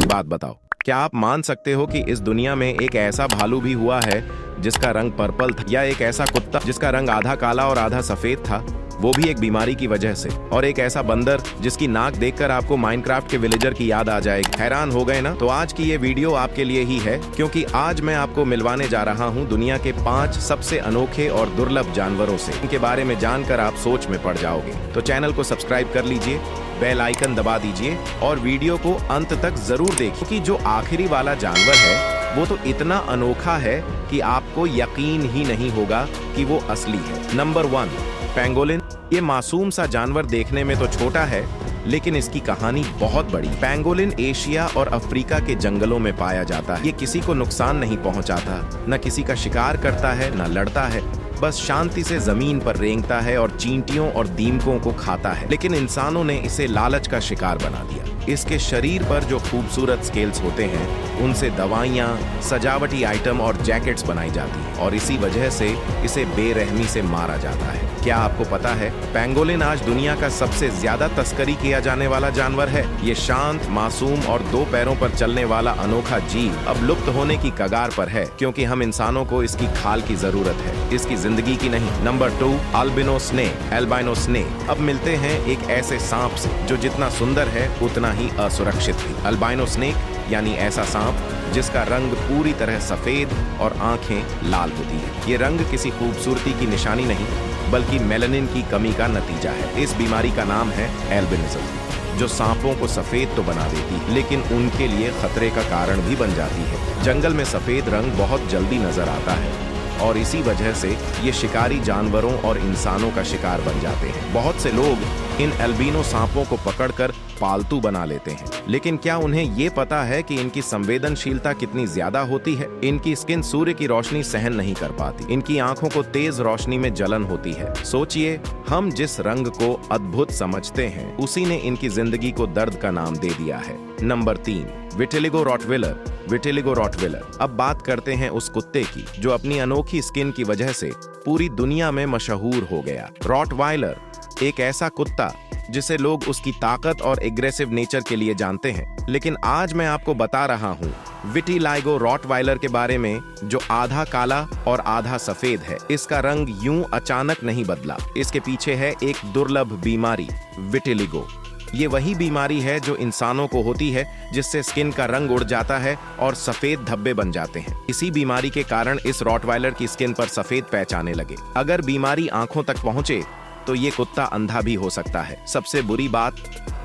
बात बताओ, क्या आप मान सकते हो कि इस दुनिया में एक ऐसा भालू भी हुआ है जिसका रंग पर्पल था, या एक ऐसा कुत्ता जिसका रंग आधा काला और आधा सफेद था, वो भी एक बीमारी की वजह से, और एक ऐसा बंदर जिसकी नाक देखकर आपको माइनक्राफ्ट के विलेजर की याद आ जाएगी। हैरान हो गए ना? तो आज की ये वीडियो आपके लिए ही है, क्योंकि आज मैं आपको मिलवाने जा रहा हूँ दुनिया के 5 सबसे अनोखे और दुर्लभ जानवरों से। इनके बारे में जानकर आप सोच में पड़ जाओगे। तो चैनल को सब्सक्राइब कर लीजिए, बेल आइकन दबा दीजिए और वीडियो को अंत तक जरूर देखिए, क्योंकि जो आखिरी वाला जानवर है वो तो इतना अनोखा है कि आपको यकीन ही नहीं होगा कि वो असली है। Number 1, pangolin. ये मासूम सा जानवर देखने में तो छोटा है, लेकिन इसकी कहानी बहुत बड़ी। पेंगोलिन एशिया और अफ्रीका के जंगलों में पाया जाता है। ये किसी को नुकसान नहीं पहुंचाता, न किसी का शिकार करता है, न लड़ता है, बस शांति से जमीन पर रेंगता है और चींटियों और दीमकों को खाता है। लेकिन इंसानों ने इसे लालच का शिकार बना दिया। इसके शरीर पर जो खूबसूरत स्केल्स होते हैं, उनसे दवाइयाँ, सजावटी आइटम और जैकेट्स बनाई जाती हैं, और इसी वजह से इसे बेरहमी से मारा जाता है। क्या आपको पता है, पेंगोलिन आज दुनिया का सबसे ज्यादा तस्करी किया जाने वाला जानवर है। ये शांत, मासूम और 2 पैरों पर चलने वाला अनोखा जीव अब लुप्त होने की कगार पर है, क्योंकि हम इंसानों को इसकी खाल की जरूरत है, इसकी जिंदगी की नहीं। Number 2, albino snake, albino snake. अब मिलते हैं एक ऐसे सांप से जो जितना सुंदर है उतना ही असुरक्षित भी। अल्बाइनो स्नेक यानी ऐसा सांप जिसका रंग पूरी तरह सफेद और आंखें लाल होती है। ये रंग किसी खूबसूरती की निशानी नहीं, बल्कि मेलानिन की कमी का नतीजा है। इस बीमारी का नाम है एल्बिनिज्म, जो सांपों को सफेद तो बना देती है, लेकिन उनके लिए खतरे का कारण भी बन जाती है। जंगल में सफेद रंग बहुत जल्दी नजर आता है, और इसी वजह से ये शिकारी जानवरों और इंसानों का शिकार बन जाते हैं। बहुत से लोग इन एल्बिनो सांपों को पकड़कर पालतू बना लेते हैं, लेकिन क्या उन्हें ये पता है कि इनकी संवेदनशीलता कितनी ज्यादा होती है? इनकी स्किन सूर्य की रोशनी सहन नहीं कर पाती। इनकी आंखों को तेज रोशनी में जलन होती है। सोचिए, हम जिस रंग को अद्भुत समझते हैं, उसी ने इनकी जिंदगी को दर्द का नाम दे दिया है। Number 3, vitiligo Rottweiler. Vitiligo Rottweiler. अब बात करते हैं उस कुत्ते की जो अपनी अनोखी स्किन की वजह से पूरी दुनिया में मशहूर हो गया। रॉटवाइलर एक ऐसा कुत्ता जिसे लोग उसकी ताकत और एग्रेसिव नेचर के लिए जानते हैं, लेकिन आज मैं आपको बता रहा हूँ विटिलिगो रॉटवाइलर के बारे में, जो आधा काला और आधा सफेद है। इसका रंग यूं अचानक नहीं बदला। इसके पीछे है एक दुर्लभ बीमारी, विटिलिगो। ये वही बीमारी है जो इंसानों को होती है, जिससे स्किन का रंग उड़ जाता है और सफेद धब्बे बन जाते हैं। इसी बीमारी के कारण इस रॉटवाइलर की स्किन पर सफेद पैच आने लगे। अगर बीमारी आंखों तक पहुंचे तो ये कुत्ता अंधा भी हो सकता है। सबसे बुरी बात,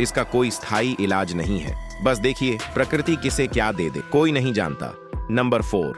इसका कोई स्थायी इलाज नहीं है। बस देखिए, प्रकृति किसे क्या दे दे, कोई नहीं जानता। Number 4,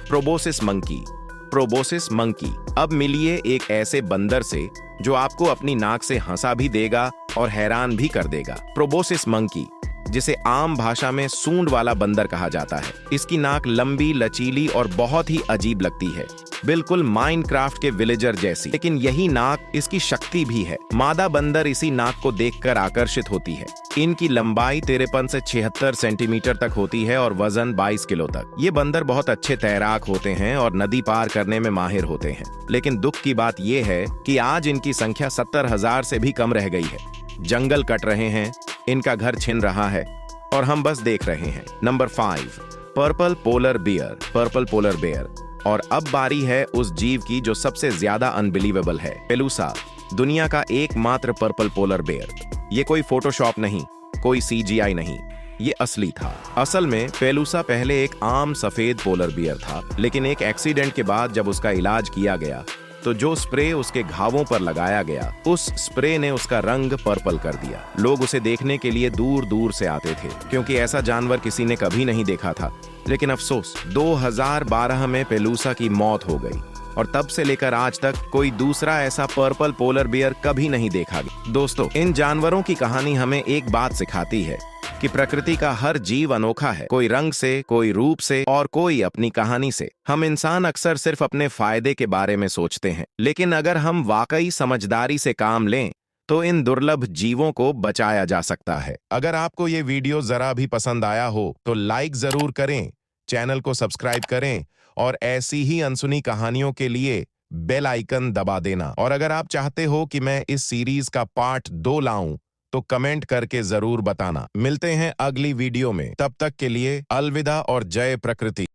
proboscis monkey. Proboscis monkey. अब मिलिए एक ऐसे बंदर से जो आपको अपनी नाक से हंसा भी देगा और हैरान भी कर देगा। प्रोबोसिस मंकी, जिसे आम भाषा में सूंड वाला बंदर कहा जाता है। इसकी नाक लंबी, लचीली और बहुत ही अजीब लगती है, बिल्कुल माइनक्राफ्ट के विलेजर जैसी। लेकिन यही नाक इसकी शक्ति भी है। मादा बंदर इसी नाक को देखकर आकर्षित होती है। इनकी लंबाई 53 से 76 सेंटीमीटर तक होती है और वजन 22 किलो तक। ये बंदर बहुत अच्छे तैराक होते हैं और नदी पार करने में माहिर होते हैं। लेकिन दुख की बात यह है कि आज इनकी संख्या 70,000 से भी कम रह गई है। जंगल कट रहे हैं, इनका घर छिन रहा है, और हम बस देख रहे हैं। Number 5, purple polar bear. Purple polar bear. और अब बारी है उस जीव की जो सबसे ज्यादा अनबिलीवेबल है, पेलूसा। दुनिया का एकमात्र पर्पल पोलर बेयर। ये कोई फोटोशॉप नहीं, कोई CGI नहीं, ये असली था। असल में पेलूसा पहले एक आम सफेद पोलर बियर था, लेकिन एक एक्सीडेंट के बाद जब उसका इलाज किया गया तो जो स्प्रे उसके घावों पर लगाया गया, उस स्प्रे ने उसका रंग पर्पल कर दिया। लोग उसे देखने के लिए दूर दूर से आते थे, क्योंकि ऐसा जानवर किसी ने कभी नहीं देखा था। लेकिन अफसोस, 2012 में पेलूसा की मौत हो गई, और तब से लेकर आज तक कोई दूसरा ऐसा पर्पल पोलर बियर कभी नहीं देखा गया। दोस्तों, इन जानवरों की कहानी हमें एक बात सिखाती है कि प्रकृति का हर जीव अनोखा है, कोई रंग से, कोई रूप से, और कोई अपनी कहानी से। हम इंसान अक्सर सिर्फ अपने फायदे के बारे में सोचते हैं, लेकिन अगर हम वाकई समझदारी से काम लें तो इन दुर्लभ जीवों को बचाया जा सकता है। अगर आपको ये वीडियो जरा भी पसंद आया हो तो लाइक जरूर करें, चैनल को सब्सक्राइब करें, और ऐसी ही अनसुनी कहानियों के लिए बेल आइकन दबा देना। और अगर आप चाहते हो कि मैं इस सीरीज का पार्ट 2 लाऊं तो कमेंट करके जरूर बताना। मिलते हैं अगली वीडियो में, तब तक के लिए अलविदा और जय प्रकृति।